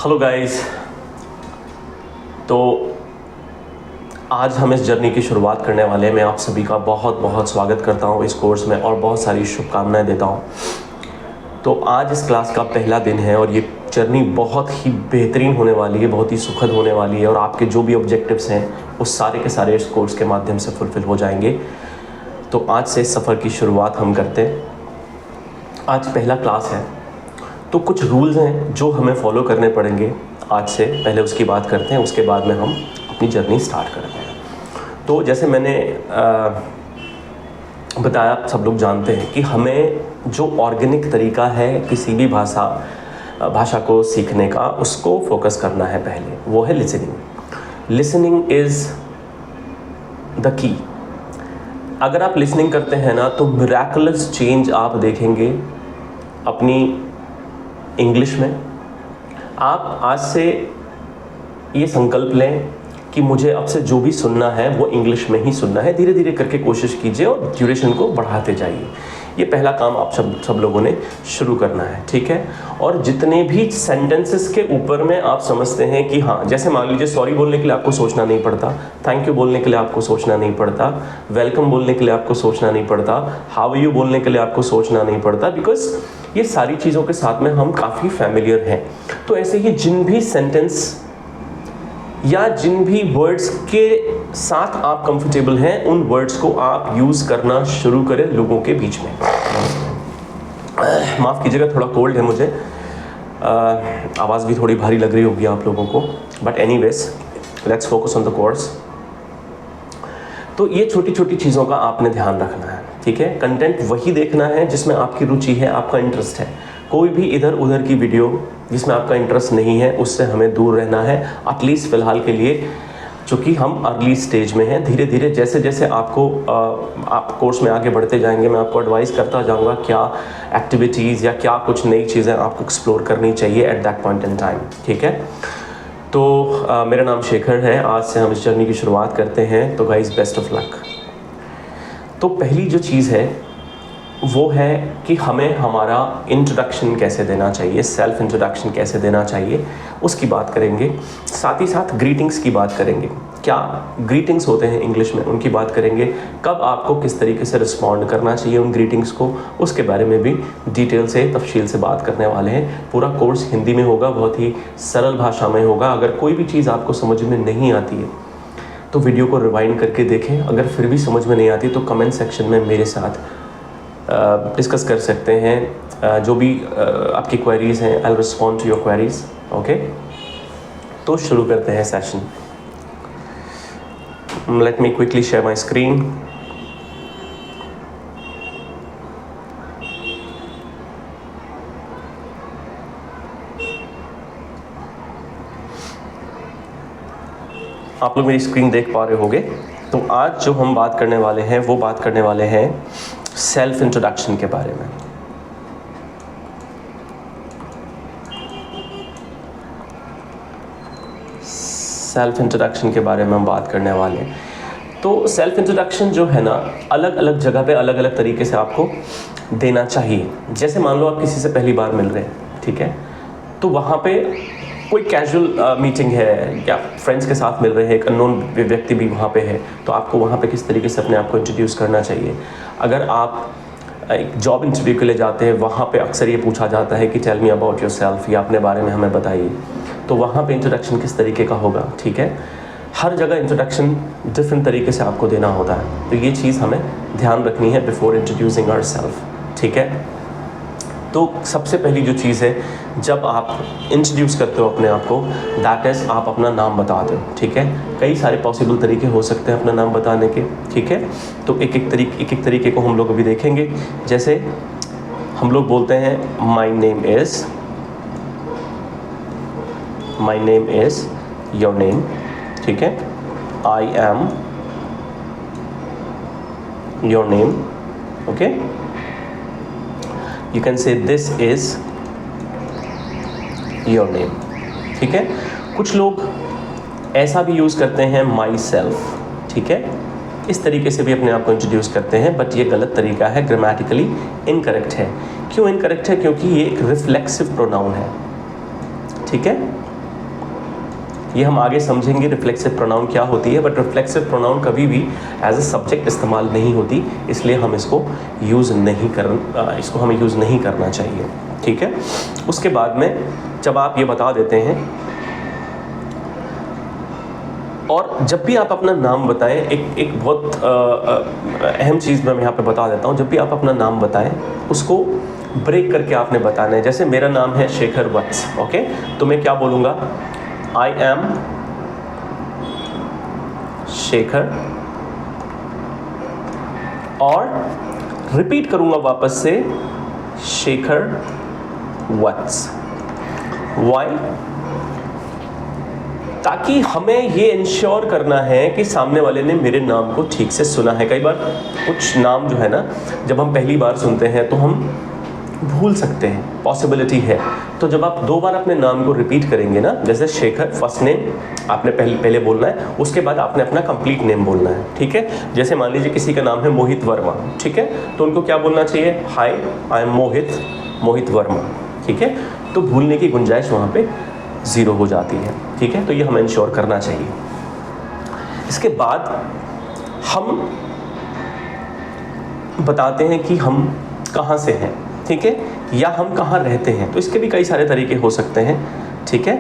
Hello guys. तो आज हम इस जर्नी की शुरुआत करने वाले हैं। मैं आप सभी का बहुत बहुत स्वागत करता हूं इस कोर्स में और बहुत सारी शुभकामनाएं देता हूं। तो आज इस क्लास का पहला दिन है और ये जर्नी बहुत ही बेहतरीन होने वाली है, बहुत ही सुखद होने वाली है और आपके जो भी ऑब्जेक्टिव्स हैं वो सारे के सारे इस कोर्स के माध्यम से फुलफिल हो जाएंगे। तो आज से इस सफ़र की शुरुआत हम करते हैं। आज पहला क्लास है तो कुछ रूल्स हैं जो हमें फॉलो करने पड़ेंगे आज से। पहले उसकी बात करते हैं, उसके बाद में हम अपनी जर्नी स्टार्ट करते हैं। तो जैसे मैंने बताया, सब लोग जानते हैं कि हमें जो ऑर्गेनिक तरीका है किसी भी भाषा को सीखने का, उसको फोकस करना है। पहले वो है listening. Listening is the key. अगर आप लिसनिंग करते हैं ना तो मिरेकुलस चेंज आप देखेंगे अपनी इंग्लिश में। आप आज से ये संकल्प लें कि मुझे अब से जो भी सुनना है वो इंग्लिश में ही सुनना है। धीरे धीरे करके कोशिश कीजिए और ड्यूरेशन को बढ़ाते जाइए। ये पहला काम आप सब लोगों ने शुरू करना है, ठीक है। और जितने भी सेंटेंसेस के ऊपर में आप समझते हैं कि हाँ, जैसे मान लीजिए सॉरी बोलने के लिए आपको सोचना नहीं पड़ता, थैंक यू बोलने के लिए आपको सोचना नहीं पड़ता, वेलकम बोलने के लिए आपको सोचना नहीं पड़ता, हाउ आर यू बोलने के लिए आपको सोचना नहीं पड़ता, बिकॉज ये सारी चीज़ों के साथ में हम काफ़ी फैमिलियर हैं। तो ऐसे ही जिन भी सेंटेंस या जिन भी वर्ड्स के साथ आप कंफर्टेबल हैं, उन वर्ड्स को आप यूज़ करना शुरू करें लोगों के बीच में। माफ़ कीजिएगा, थोड़ा कोल्ड है मुझे, आवाज़ भी थोड़ी भारी लग रही होगी आप लोगों को, but anyways let's focus on the course. तो ये छोटी छोटी चीज़ों का आपने ध्यान रखना है, ठीक है। कंटेंट वही देखना है जिसमें आपकी रुचि है, आपका इंटरेस्ट है। कोई भी इधर उधर की वीडियो जिसमें आपका इंटरेस्ट नहीं है, उससे हमें दूर रहना है, एटलीस्ट फ़िलहाल के लिए, चूँकि हम अर्ली स्टेज में हैं। धीरे धीरे जैसे जैसे आप कोर्स में आगे बढ़ते जाएंगे, मैं आपको एडवाइस करता जाऊँगा क्या एक्टिविटीज़ या क्या कुछ नई चीज़ें आपको एक्सप्लोर करनी चाहिए at that point in time, ठीक है। तो मेरा नाम शेखर है। आज से हम इस जर्नी की शुरुआत करते हैं। तो गाइस, बेस्ट ऑफ लक। तो पहली जो चीज़ है वो है कि हमें हमारा इंट्रोडक्शन कैसे देना चाहिए, सेल्फ इंट्रोडक्शन कैसे देना चाहिए, उसकी बात करेंगे। साथ ही साथ ग्रीटिंग्स की बात करेंगे। क्या ग्रीटिंग्स होते हैं इंग्लिश में, उनकी बात करेंगे। कब आपको किस तरीके से रिस्पॉन्ड करना चाहिए उन ग्रीटिंग्स को, उसके बारे में भी डिटेल से, तफसील से बात करने वाले हैं। पूरा कोर्स हिंदी में होगा, बहुत ही सरल भाषा में होगा। अगर कोई भी चीज़ आपको समझ में नहीं आती है तो वीडियो को रिवाइंड करके देखें। अगर फिर भी समझ में नहीं आती तो कमेंट सेक्शन में मेरे साथ डिस्कस कर सकते हैं। जो भी आपकी क्वेरीज़ हैं, I will respond to your queries, okay. तो शुरू करते हैं session. Let me quickly share my screen. आप लोग मेरी स्क्रीन देख पा रहे होंगे। तो आज जो हम बात करने वाले हैं वो बात करने वाले हैं सेल्फ इंट्रोडक्शन के बारे में। सेल्फ इंट्रोडक्शन के बारे में हम बात करने वाले हैं। तो सेल्फ इंट्रोडक्शन जो है ना, अलग अलग जगह पे अलग अलग तरीके से आपको देना चाहिए। जैसे मान लो आप किसी से पहली बार मिल रहे हैं, ठीक है, तो वहाँ पे कोई कैजुअल मीटिंग है या फ्रेंड्स के साथ मिल रहे हैं, एक अननोन व्यक्ति भी वहाँ पे है, तो आपको वहाँ पे किस तरीके से अपने आप को इंट्रोड्यूस करना चाहिए। अगर आप एक जॉब इंटरव्यू के लिए जाते हैं, वहाँ पे अक्सर ये पूछा जाता है कि टेल मी अबाउट योरसेल्फ, या अपने बारे में हमें बताइए, तो वहाँ पे इंट्रोडक्शन किस तरीके का होगा, ठीक है। हर जगह इंट्रोडक्शन डिफरेंट तरीके से आपको देना होता है, तो ये चीज़ हमें ध्यान रखनी है बिफोर इंट्रोड्यूसिंग आवरसेल्फ, ठीक है। तो सबसे पहली जो चीज़ है, जब आप इंट्रोड्यूस करते हो अपने आप को, दैट इज़ आप अपना नाम बताते हो, ठीक है। कई सारे पॉसिबल तरीके हो सकते हैं अपना नाम बताने के, ठीक है। तो एक एक तरीके को हम लोग अभी देखेंगे। जैसे हम लोग बोलते हैं my name is your name, ठीक है। I am your name, okay. You can से दिस इज़ योर नेम, ठीक है। कुछ लोग ऐसा भी यूज़ करते हैं माई सेल्फ, ठीक है। इस तरीके से भी अपने आप को इंट्रोड्यूस करते हैं, बट ये गलत तरीका है, ग्रामेटिकली इनकरेक्ट है। क्यों इनकरेक्ट है? क्योंकि ये एक रिफ्लेक्सिव प्रोनाउन है, ठीक है। ये हम आगे समझेंगे रिफ्लेक्सिव प्रोनाउन क्या होती है, बट रिफ्लेक्सिव प्रोनाउन कभी भी एज अ सब्जेक्ट इस्तेमाल नहीं होती, इसलिए हम इसको यूज़ नहीं करना चाहिए, ठीक है। उसके बाद में जब आप ये बता देते हैं, और जब भी आप अपना नाम बताएं, एक बहुत अहम चीज़ मैं यहाँ पे बता देता हूँ, जब भी आप अपना नाम बताएं उसको ब्रेक करके आपने बताना है। जैसे मेरा नाम है शेखर वत्स, ओके, तो मैं क्या बोलूँगा, आई एम शेखर, और रिपीट करूँगा वापस से शेखर वत्स। वाई? ताकि हमें ये इंश्योर करना है कि सामने वाले ने मेरे नाम को ठीक से सुना है। कई बार कुछ नाम जो है ना, जब हम पहली बार सुनते हैं तो हम भूल सकते हैं, पॉसिबिलिटी है। तो जब आप 2 बार अपने नाम को रिपीट करेंगे ना, जैसे शेखर फर्स्ट नेम आपने पहले बोलना है, उसके बाद आपने अपना कंप्लीट नेम बोलना है, ठीक है। जैसे मान लीजिए किसी का नाम है मोहित वर्मा, ठीक है, तो उनको क्या बोलना चाहिए, हाय आई एम मोहित वर्मा, ठीक है। तो भूलने की गुंजाइश वहाँ पे 0 हो जाती है, ठीक है। तो ये हमें इंश्योर करना चाहिए। इसके बाद हम बताते हैं कि हम कहाँ से हैं, ठीक है, या हम कहाँ रहते हैं। तो इसके भी कई सारे तरीके हो सकते हैं, ठीक है।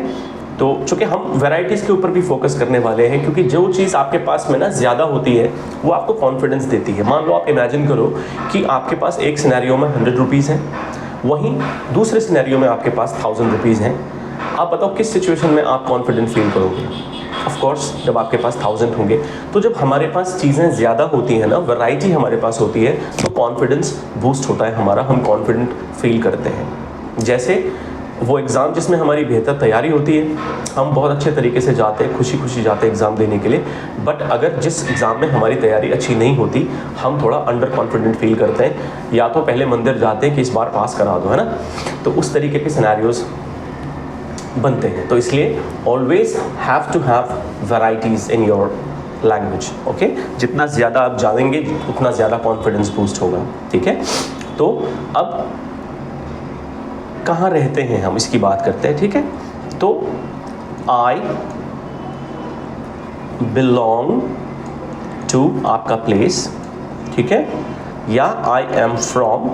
तो चूँकि हम वैरायटीज़ के ऊपर भी फोकस करने वाले हैं, क्योंकि जो चीज़ आपके पास में ना ज़्यादा होती है वो आपको कॉन्फिडेंस देती है। मान लो आप इमेजिन करो कि आपके पास एक सिनेरियो में 100 रुपीज़ हैं, वहीं दूसरे सिनेरियो में आपके पास 1000 रुपीज़ हैं। आप बताओ किस सिचुएशन में आप कॉन्फिडेंट फील करोगे? ऑफ कोर्स जब आपके पास 1000 होंगे। तो जब हमारे पास चीज़ें ज़्यादा होती हैं ना, वैरायटी हमारे पास होती है, तो कॉन्फिडेंस बूस्ट होता है हमारा, हम कॉन्फिडेंट फील करते हैं। जैसे वो एग्ज़ाम जिसमें हमारी बेहतर तैयारी होती है, हम बहुत अच्छे तरीके से जाते हैं, खुशी खुशी जाते हैं एग्ज़ाम देने के लिए। बट अगर जिस एग्ज़ाम में हमारी तैयारी अच्छी नहीं होती, हम थोड़ा अंडर कॉन्फिडेंट फील करते हैं, या तो पहले मंदिर जाते हैं कि इस बार पास करा दो, है ना। तो उस तरीके के सिनेरियोज़ बनते हैं। तो इसलिए always have to have varieties in your language, okay. जितना ज़्यादा आप जानेंगे उतना ज़्यादा कॉन्फिडेंस बूस्ट होगा, ठीक है। तो अब कहाँ रहते हैं हम, इसकी बात करते हैं, ठीक है। तो आई बिलोंग टू आपका प्लेस, ठीक है, या आई एम फ्रॉम,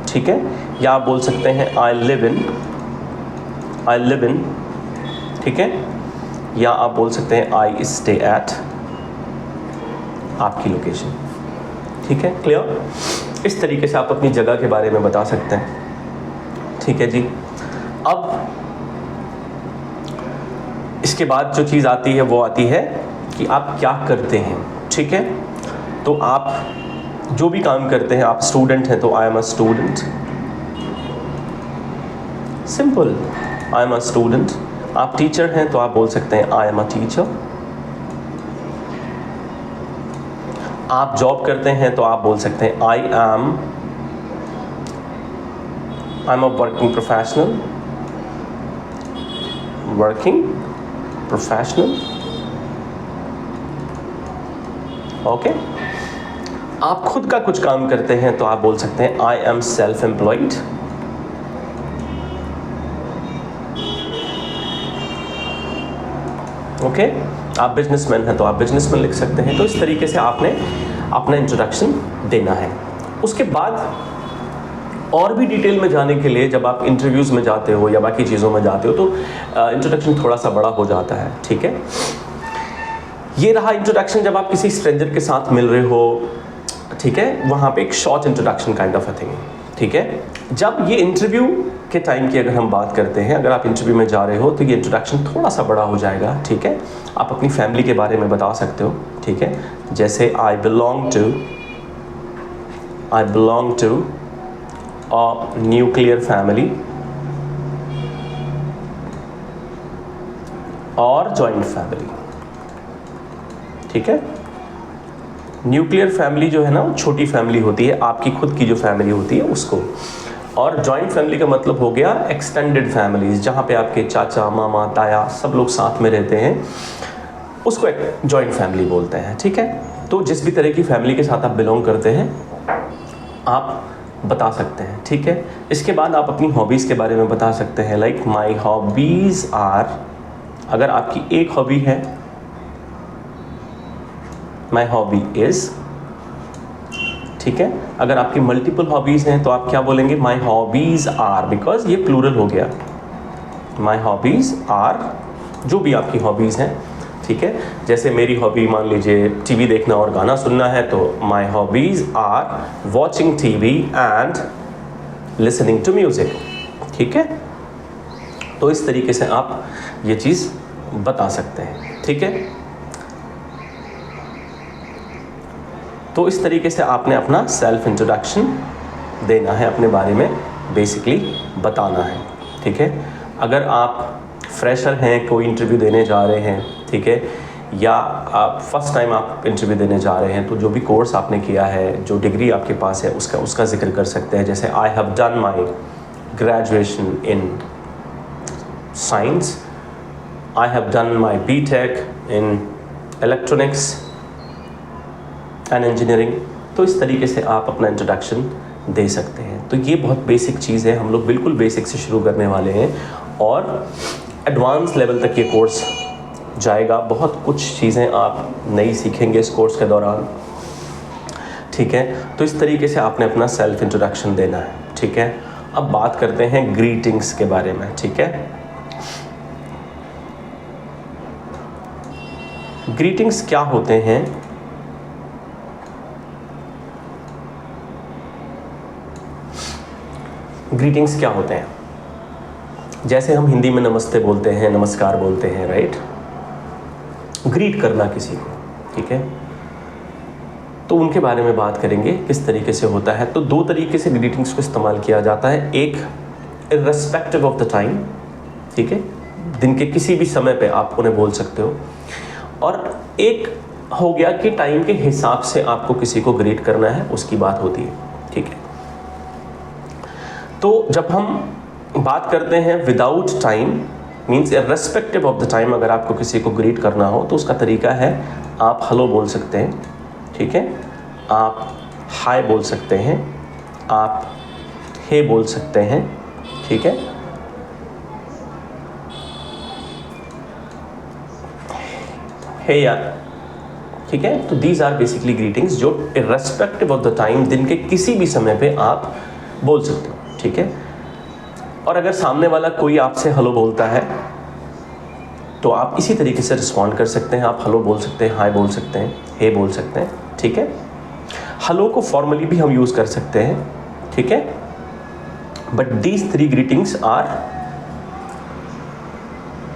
ठीक है, या आप बोल सकते हैं आई लिव इन, ठीक है, या आप बोल सकते हैं आई स्टे एट, आपकी लोकेशन, ठीक है। क्लियर? इस तरीके से आप अपनी जगह के बारे में बता सकते हैं, ठीक है जी। अब इसके बाद जो चीज़ आती है वो आती है कि आप क्या करते हैं, ठीक है। तो आप जो भी काम करते हैं, आप स्टूडेंट हैं तो I am a student, simple, I am a student. आप टीचर हैं तो आप बोल सकते हैं आई एम अ टीचर। आप जॉब करते हैं तो आप बोल सकते हैं I am a working professional, okay. आप खुद का कुछ काम करते हैं तो आप बोल सकते हैं I am self employed, okay. आप बिजनेसमैन हैं तो आप बिजनेसमैन लिख सकते हैं। तो इस तरीके से आपने अपना इंट्रोडक्शन देना है। उसके बाद और भी डिटेल में जाने के लिए जब आप इंटरव्यूज़ में जाते हो या बाकी चीज़ों में जाते हो तो इंट्रोडक्शन थोड़ा सा बड़ा हो जाता है, ठीक है। ये रहा इंट्रोडक्शन जब आप किसी स्ट्रेंजर के साथ मिल रहे हो, ठीक है, वहाँ पे एक short introduction kind of a thing, ठीक है। जब ये इंटरव्यू के टाइम की अगर हम बात करते हैं, अगर आप इंटरव्यू में जा रहे हो तो ये इंट्रोडक्शन थोड़ा सा बड़ा हो जाएगा, ठीक है। आप अपनी फैमिली के बारे में बता सकते हो, ठीक है। जैसे I belong to a nuclear family और जॉइंट फैमिली, ठीक है। न्यूक्लियर फैमिली जो है ना, छोटी फैमिली होती है, आपकी खुद की जो फैमिली होती है उसको। और जॉइंट फैमिली का मतलब हो गया एक्सटेंडेड फैमिलीज, जहाँ पे आपके चाचा, मामा, ताया सब लोग साथ में रहते हैं, उसको एक जॉइंट फैमिली बोलते हैं, ठीक है। तो जिस भी तरह की फैमिली के साथ आप बिलोंग करते हैं, आप बता सकते हैं, ठीक है। इसके बाद आप अपनी हॉबीज़ के बारे में बता सकते हैं, लाइक माई हॉबीज़ आर, अगर आपकी एक हॉबी है, माई हॉबी इज़, ठीक है। अगर आपकी मल्टीपल हॉबीज़ हैं तो आप क्या बोलेंगे, माई हॉबीज़ आर, बिकॉज ये प्लूरल हो गया, माई हॉबीज़ आर, जो भी आपकी हॉबीज़ हैं, ठीक है। जैसे मेरी हॉबी मान लीजिए टीवी देखना और गाना सुनना है, तो my hobbies are watching TV and listening to music, ठीक है। तो इस तरीके से आप ये चीज़ बता सकते हैं, ठीक है। तो इस तरीके से आपने अपना सेल्फ इंट्रोडक्शन देना है, अपने बारे में बेसिकली बताना है, ठीक है। अगर आप फ्रेशर हैं, कोई इंटरव्यू देने जा रहे हैं, ठीक है, या आप फर्स्ट टाइम आप इंटरव्यू देने जा रहे हैं, तो जो भी कोर्स आपने किया है, जो डिग्री आपके पास है, उसका जिक्र कर सकते हैं। जैसे I have done my graduation in science, I have done my BTech in electronics and engineering. तो इस तरीके से आप अपना इंट्रोडक्शन दे सकते हैं। तो ये बहुत बेसिक चीज़ है, हम लोग बिल्कुल बेसिक से शुरू करने वाले हैं और एडवांस लेवल तक ये कोर्स जाएगा। बहुत कुछ चीज़ें आप नई सीखेंगे इस कोर्स के दौरान, ठीक है। तो इस तरीके से आपने अपना सेल्फ इंट्रोडक्शन देना है, ठीक है। अब बात करते हैं ग्रीटिंग्स के बारे में, ठीक है। ग्रीटिंग्स क्या होते हैं? ग्रीटिंग्स क्या होते हैं? जैसे हम हिंदी में नमस्ते बोलते हैं, नमस्कार बोलते हैं, राइट। ग्रीट करना किसी को, ठीक है। तो उनके बारे में बात करेंगे किस तरीके से होता है। तो दो तरीके से ग्रीटिंग्स को इस्तेमाल किया जाता है। एक इर्रेस्पेक्टिव ऑफ द टाइम, ठीक है, दिन के किसी भी समय पे आप उन्हें बोल सकते हो। और एक हो गया कि टाइम के हिसाब से आपको किसी को ग्रीट करना है, उसकी बात होती है, ठीक है। तो जब हम बात करते हैं without time, means irrespective of the time, अगर आपको किसी को ग्रीट करना हो तो उसका तरीका है आप हेलो बोल सकते हैं, ठीक है, आप हाय बोल सकते हैं, आप हे बोल सकते हैं, ठीक है। हे या, ठीक है। तो दीज आर बेसिकली ग्रीटिंग्स जो इर्रेस्पेक्टिव ऑफ द टाइम, दिन के किसी भी समय पे आप बोल सकते हो, ठीक है। और अगर सामने वाला कोई आपसे हेलो बोलता है तो आप इसी तरीके से रिस्पॉन्ड कर सकते हैं। आप हेलो बोल सकते हैं, हाय बोल सकते हैं, हे बोल सकते हैं, ठीक है। हेलो को फॉर्मली भी हम यूज़ कर सकते हैं, ठीक है। But these three greetings are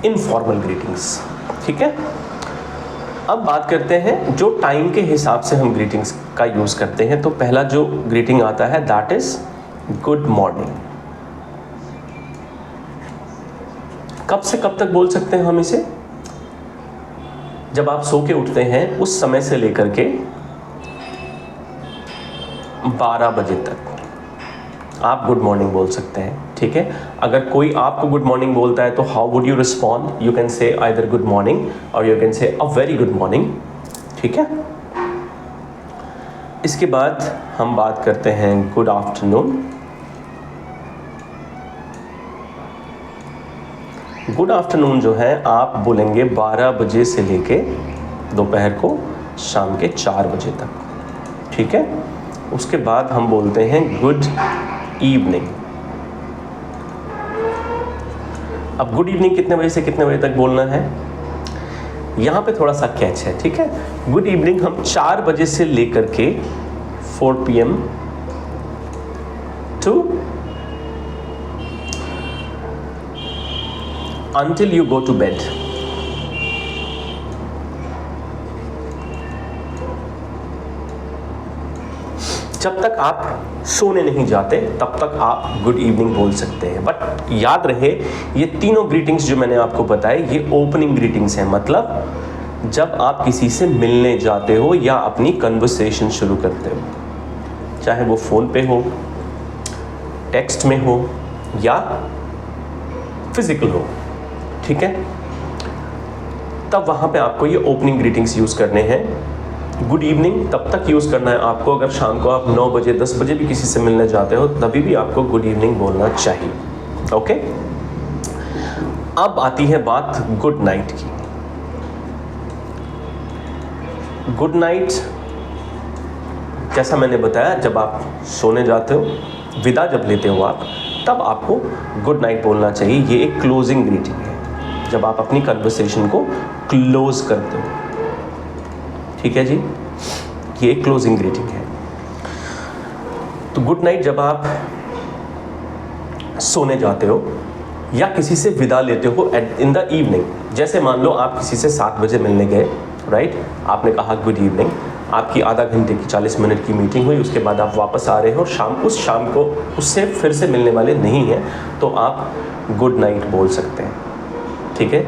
informal greetings, ठीक है। अब बात करते हैं जो टाइम के हिसाब से हम ग्रीटिंग्स का यूज़ करते हैं। तो पहला जो ग्रीटिंग आता है दैट इज़ गुड मॉर्निंग। कब से कब तक बोल सकते हैं हम इसे? जब आप सो के उठते हैं उस समय से लेकर के 12 बजे तक आप गुड मॉर्निंग बोल सकते हैं, ठीक है। अगर कोई आपको गुड मॉर्निंग बोलता है तो how would you respond? You can say either good morning or you can say a very good morning, ठीक है। इसके बाद हम बात करते हैं गुड आफ्टरनून। गुड आफ्टरनून जो है आप बोलेंगे 12 बजे से लेके दोपहर को शाम के 4 बजे तक, ठीक है। उसके बाद हम बोलते हैं गुड इवनिंग। अब गुड इवनिंग कितने बजे से कितने बजे तक बोलना है? यहाँ पे थोड़ा सा कैच है, ठीक है। गुड इवनिंग हम 4 बजे से लेकर के 4 PM to until you go to bed। जब तक आप सोने नहीं जाते तब तक आप गुड इवनिंग बोल सकते हैं। बट याद रहे ये तीनों ग्रीटिंग्स जो मैंने आपको बताए ये ओपनिंग ग्रीटिंग्स हैं, मतलब जब आप किसी से मिलने जाते हो या अपनी कन्वर्सेशन शुरू करते हो, चाहे वो फ़ोन पे हो, टेक्स्ट में हो या फिजिकल हो, ठीक है। तब वहाँ पे आपको ये ओपनिंग ग्रीटिंग्स यूज़ करने हैं। गुड इवनिंग तब तक यूज़ करना है आपको, अगर शाम को आप 9 बजे 10 बजे भी किसी से मिलने जाते हो तभी भी आपको गुड इवनिंग बोलना चाहिए। ओके, अब आती है बात गुड नाइट की। गुड नाइट, जैसा मैंने बताया, जब आप सोने जाते हो, विदा जब लेते हो आप, तब आपको गुड नाइट बोलना चाहिए। ये एक क्लोजिंग ग्रीटिंग है, जब आप अपनी कन्वर्सेशन को क्लोज करते हो। ठीक है जी, ये एक क्लोजिंग ग्रीटिंग है। तो गुड नाइट जब आप सोने जाते हो या किसी से विदा लेते हो इन द इवनिंग, जैसे मान लो आप किसी से 7 बजे मिलने गए, राइट, आपने कहा गुड इवनिंग, आपकी आधा घंटे की 40 मिनट की मीटिंग हुई, उसके बाद आप वापस आ रहे हो और उस शाम को उससे फिर से मिलने वाले नहीं हैं, तो आप गुड नाइट बोल सकते हैं। ठीक है,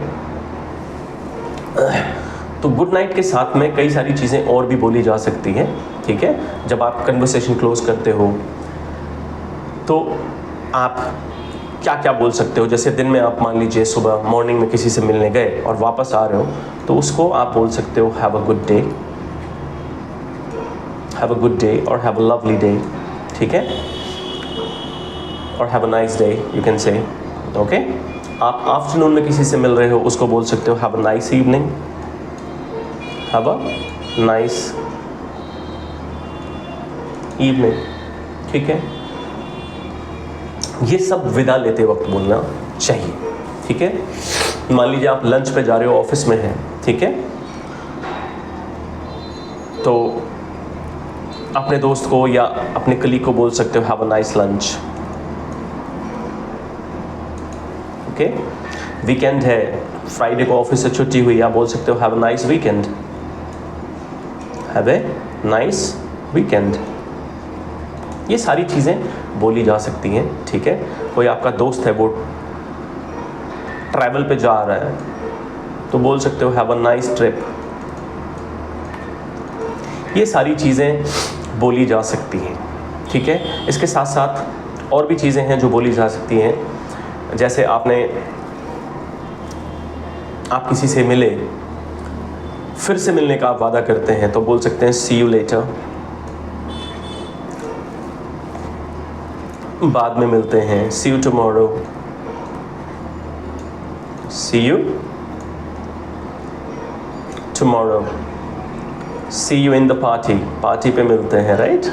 तो गुड नाइट के साथ में कई सारी चीज़ें और भी बोली जा सकती हैं। ठीक है, जब आप कन्वर्सेशन क्लोज करते हो तो आप क्या क्या बोल सकते हो। जैसे दिन में आप मान लीजिए सुबह मॉर्निंग में किसी से मिलने गए और वापस आ रहे हो, तो उसको आप बोल सकते हो have a good day, have a good day और हैव अ लवली डे। ठीक है, और have a nice day you can से। ओके, आप आफ्टरनून में किसी से मिल रहे हो, उसको बोल सकते हो have a nice evening, have a nice evening. ठीक है, ये सब विदा लेते वक्त बोलना चाहिए। ठीक है, मान लीजिए आप लंच पे जा रहे हो, ऑफिस में हैं, ठीक है, तो अपने दोस्त को या अपने कलीग को बोल सकते हो have a nice lunch. Okay, weekend है, फ्राइडे को ऑफिस से छुट्टी हुई, आप बोल सकते हो have a nice weekend, have a nice weekend. ये सारी चीज़ें बोली जा सकती हैं। ठीक है, कोई आपका दोस्त है वो ट्रैवल पे जा रहा है, तो बोल सकते हो हैव अ नाइस ट्रिप। ये सारी चीज़ें बोली जा सकती हैं। ठीक है, इसके साथ साथ और भी चीज़ें हैं जो बोली जा सकती हैं। जैसे आप किसी से मिले, फिर से मिलने का आप वादा करते हैं, तो बोल सकते हैं सी यू लेटर, बाद में मिलते हैं, see you tomorrow, see you tomorrow, see you in the party, party पे मिलते हैं, राइट।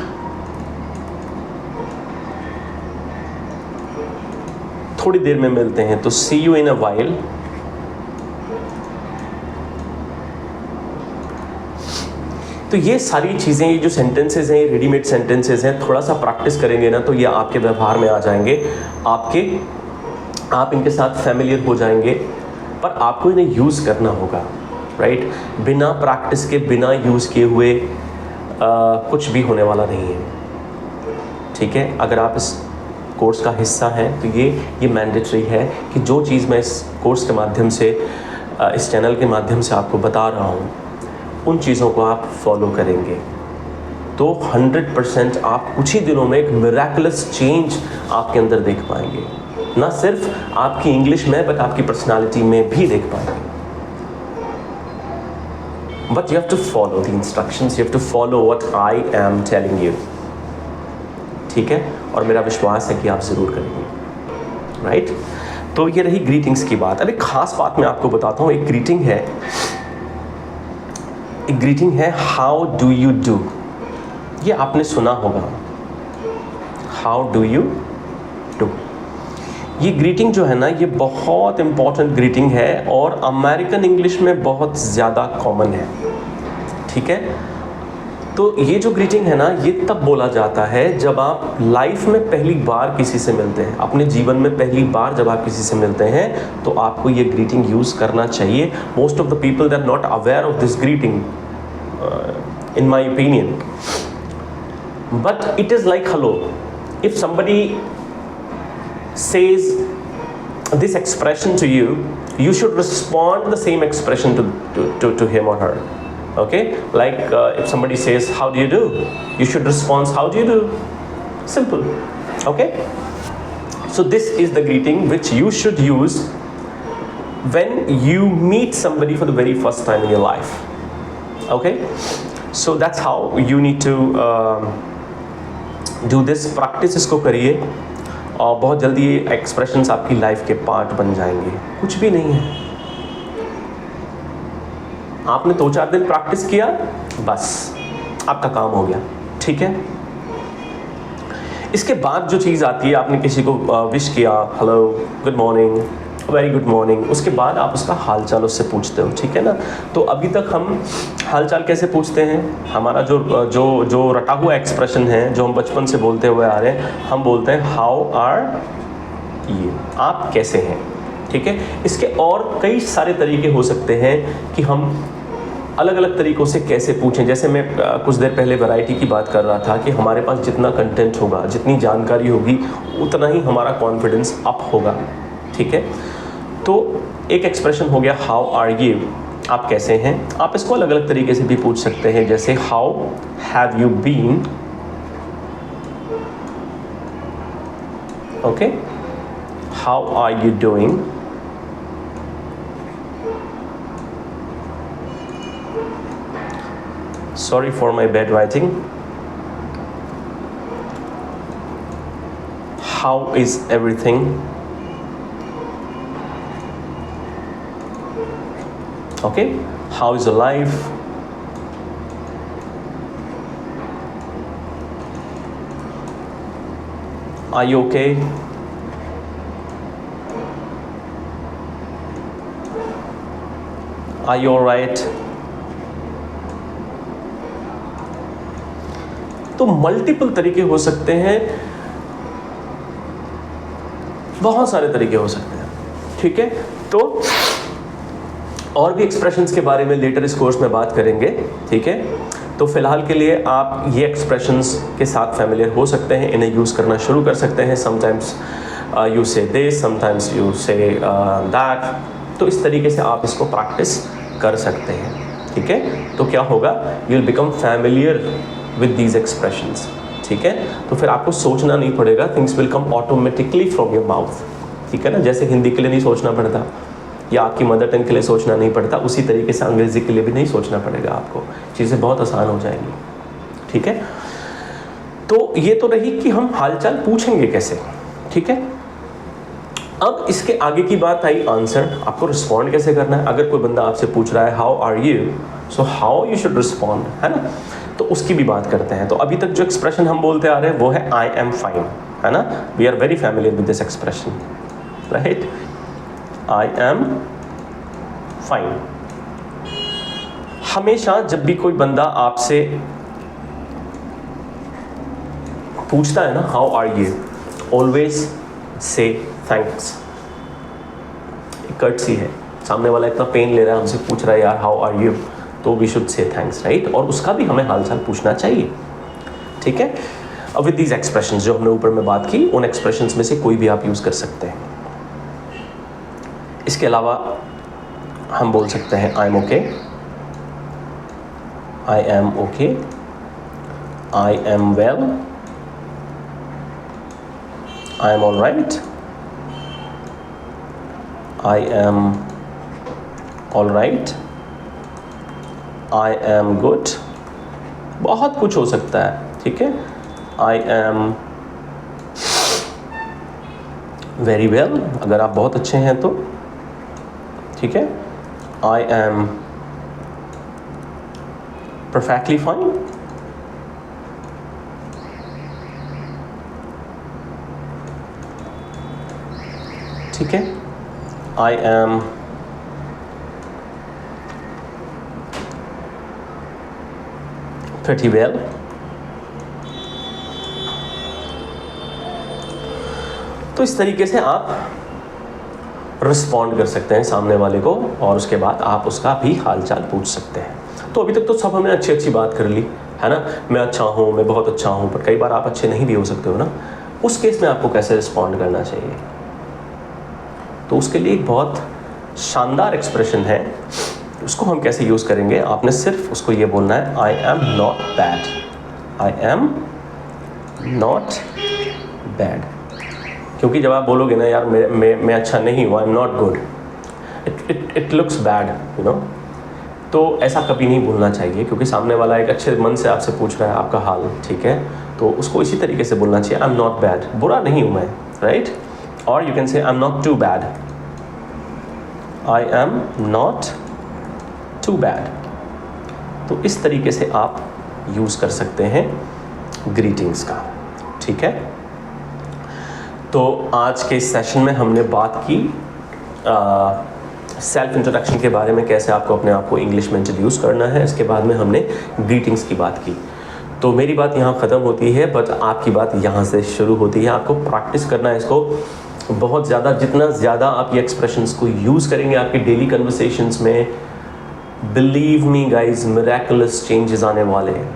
थोड़ी देर में मिलते हैं, तो सी यू इन अ वाइल। तो ये सारी चीज़ें, ये जो सेंटेंसेस हैं, ये रेडीमेड सेंटेंसेस हैं, थोड़ा सा प्रैक्टिस करेंगे ना तो ये आपके व्यवहार में आ जाएंगे, आप इनके साथ फैमिलियर हो जाएंगे, पर आपको इन्हें यूज़ करना होगा, राइट। बिना प्रैक्टिस के, बिना यूज़ किए हुए कुछ भी होने वाला नहीं है। ठीक है, अगर आप इस कोर्स का हिस्सा हैं तो ये मैंडेटरी है कि जो चीज़ मैं इस कोर्स के माध्यम से, इस चैनल के माध्यम से आपको बता रहा हूँ, उन चीज़ों को आप फॉलो करेंगे तो 100% आप कुछ ही दिनों में एक मिरेकुलस चेंज आपके अंदर देख पाएंगे। ना सिर्फ आपकी इंग्लिश में, बट आपकी पर्सनालिटी में भी देख पाएंगे। But you have to follow the instructions, you have to follow what I am telling you. ठीक है, और मेरा विश्वास है कि आप ज़रूर करेंगे, राइट। तो ये रही ग्रीटिंग्स की बात। अब एक ख़ास बात मैं आपको बताता हूँ। एक ग्रीटिंग है हाउ डू यू डू। ये आपने सुना होगा, हाउ डू यू डू। ये ग्रीटिंग जो है ना, ये बहुत इंपॉर्टेंट ग्रीटिंग है और अमेरिकन इंग्लिश में बहुत ज़्यादा कॉमन है। ठीक है, तो ये जो ग्रीटिंग है ना, ये तब बोला जाता है जब आप लाइफ में पहली बार किसी से मिलते हैं, अपने जीवन में पहली बार जब आप किसी से मिलते हैं तो आपको ये ग्रीटिंग यूज़ करना चाहिए। Most of the people they are not aware of this greeting in my opinion, but it is like hello. If somebody says this expression to you, you should respond the same expression to him or her. Okay, like if somebody says how do you do, you should respond how do you do. Simple. Okay, so this is the greeting which you should use when you meet somebody for the very first time in your life. Okay, so that's how you need to do this, practice इसको करिए और बहुत जल्दी ये expressions आपकी life के part बन जाएंगे। कुछ भी नहीं है, आपने 2-4 दिन प्रैक्टिस किया, बस आपका काम हो गया, ठीक है। इसके बाद जो चीज़ आती है, आपने किसी को विश किया, hello, good morning, very good morning, उसके बाद आप उसका हालचाल उससे पूछते हो, ठीक है ना। तो अभी तक हम हालचाल कैसे पूछते हैं, हमारा जो रटा हुआ एक्सप्रेशन है, जो हम बचपन से बोलते हुए आ रहे हैं, हम बोलते हैं हाउ आर यू, आप कैसे हैं, ठीक है। इसके और कई सारे तरीके हो सकते हैं कि हम अलग अलग तरीक़ों से कैसे पूछें। जैसे मैं कुछ देर पहले वैरायटी की बात कर रहा था कि हमारे पास जितना कंटेंट होगा, जितनी जानकारी होगी, उतना ही हमारा कॉन्फिडेंस अप होगा, ठीक है। तो एक एक्सप्रेशन हो गया हाउ आर यू, आप कैसे हैं। आप इसको अलग अलग तरीके से भी पूछ सकते हैं, जैसे how have you been, okay, how are you doing, sorry for my bad writing, how is everything, okay, how is your life, are you okay, are you all right। तो मल्टीपल तरीके हो सकते हैं, बहुत सारे तरीके हो सकते हैं, ठीक है। तो और भी एक्सप्रेशंस के बारे में लेटर इस कोर्स में बात करेंगे, ठीक है। तो फिलहाल के लिए आप ये एक्सप्रेशंस के साथ फैमिलियर हो सकते हैं, इन्हें यूज़ करना शुरू कर सकते हैं। समटाइम्स यू से this, sometimes you say that, तो इस तरीके से आप इसको प्रैक्टिस कर सकते हैं, ठीक है। तो क्या होगा, you will become familiar with these expressions, ठीक है। तो फिर आपको सोचना नहीं पड़ेगा, things will come automatically from your mouth, ठीक है ना। जैसे हिंदी के लिए नहीं सोचना पड़ता या आपकी मदर टंग के लिए सोचना नहीं पड़ता, उसी तरीके से अंग्रेज़ी के लिए भी नहीं सोचना पड़ेगा आपको, चीज़ें बहुत आसान हो जाएंगी, ठीक है। तो ये तो रही कि हम हालचाल पूछेंगे कैसे, ठीक है। अब इसके आगे की बात आई आंसर, आपको रिस्पॉन्ड कैसे करना है। अगर कोई बंदा आपसे पूछ रहा है how are you, so how you should respond, है ना। तो उसकी भी बात करते हैं। तो अभी तक जो एक्सप्रेशन हम बोलते आ रहे हैं वो है आई एम फाइन, है ना। We are very familiar with this expression, right, I am fine. हमेशा जब भी कोई बंदा आपसे पूछता है ना how are you, always say thanks. Courtesy है, सामने वाला इतना पेन ले रहा है, हमसे पूछ रहा है यार हाउ आर यू, तो we should say thanks, right. और उसका भी हमें हालचाल पूछना चाहिए, ठीक है। अब विद दीज एक्सप्रेशंस जो हमने ऊपर में बात की, उन एक्सप्रेशंस में से कोई भी आप यूज़ कर सकते हैं। इसके अलावा हम बोल सकते हैं I am okay, I am okay, I am well, I am all right, I am all right, I am good, बहुत कुछ हो सकता है, ठीक है। आई एम वेरी वेल, अगर आप बहुत अच्छे हैं तो, ठीक है। आई एम परफेक्टली फाइन, ठीक है। आई एम pretty well, तो इस तरीके से आप रिस्पॉन्ड कर सकते हैं सामने वाले को, और उसके बाद आप उसका भी हालचाल पूछ सकते हैं। तो अभी तक तो सब हमने अच्छी अच्छी बात कर ली, है ना। मैं अच्छा हूँ, मैं बहुत अच्छा हूँ, पर कई बार आप अच्छे नहीं भी हो सकते हो ना। उस केस में आपको कैसे रिस्पॉन्ड करना चाहिए, तो उसके लिए एक बहुत शानदार एक्सप्रेशन है, उसको हम कैसे यूज़ करेंगे। आपने सिर्फ उसको ये बोलना है आई am not bad, I am not bad. क्योंकि जब आप बोलोगे ना यार मैं अच्छा नहीं हूँ, आई am not good, it looks bad, you know, तो ऐसा कभी नहीं बोलना चाहिए, क्योंकि सामने वाला एक अच्छे मन से आपसे पूछ रहा है आपका हाल, ठीक है, तो उसको इसी तरीके से बोलना चाहिए, आई एम नॉट बैड, बुरा नहीं हूँ मैं, राइट। और you can say I am not too bad, I am not too bad. तो इस तरीके से आप यूज़ कर सकते हैं ग्रीटिंग्स का, ठीक है। तो आज के इस सेशन में हमने बात की सेल्फ इंट्रोडक्शन के बारे में, कैसे आपको अपने आप को इंग्लिश में इंट्रोड्यूस करना है। इसके बाद में हमने ग्रीटिंग्स की बात की। तो मेरी बात यहाँ ख़त्म होती है, बट आपकी बात यहाँ से शुरू होती है। आपको प्रैक्टिस करना है इसको बहुत ज़्यादा। जितना ज़्यादा आप ये एक्सप्रेशंस को यूज़ करेंगे आपके डेली कन्वर्सेशंस में, believe me guys, miraculous changes आने वाले हैं।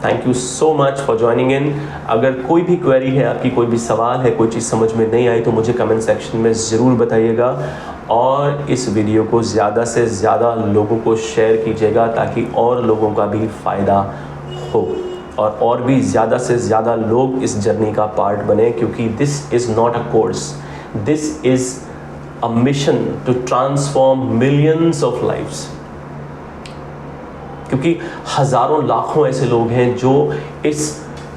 Thank you so much for joining in. अगर कोई भी क्वेरी है आपकी, कोई भी सवाल है, कोई चीज़ समझ में नहीं आई, तो मुझे कमेंट सेक्शन में ज़रूर बताइएगा, और इस वीडियो को ज़्यादा से ज़्यादा लोगों को शेयर कीजिएगा ताकि और लोगों का भी फ़ायदा हो, और भी ज़्यादा से ज़्यादा लोग इस जर्नी का पार्ट बने, क्योंकि this is not a course, this is a mission to transform millions of lives. क्योंकि हज़ारों लाखों ऐसे लोग हैं जो इस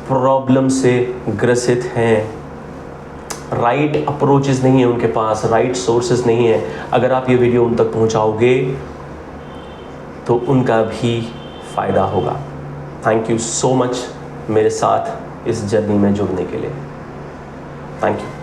प्रॉब्लम से ग्रसित हैं, राइट अप्रोचेस नहीं है उनके पास, राइट सोर्सेज नहीं है। अगर आप ये वीडियो उन तक पहुंचाओगे तो उनका भी फ़ायदा होगा। थैंक यू सो मच मेरे साथ इस जर्नी में जुड़ने के लिए। Thank you.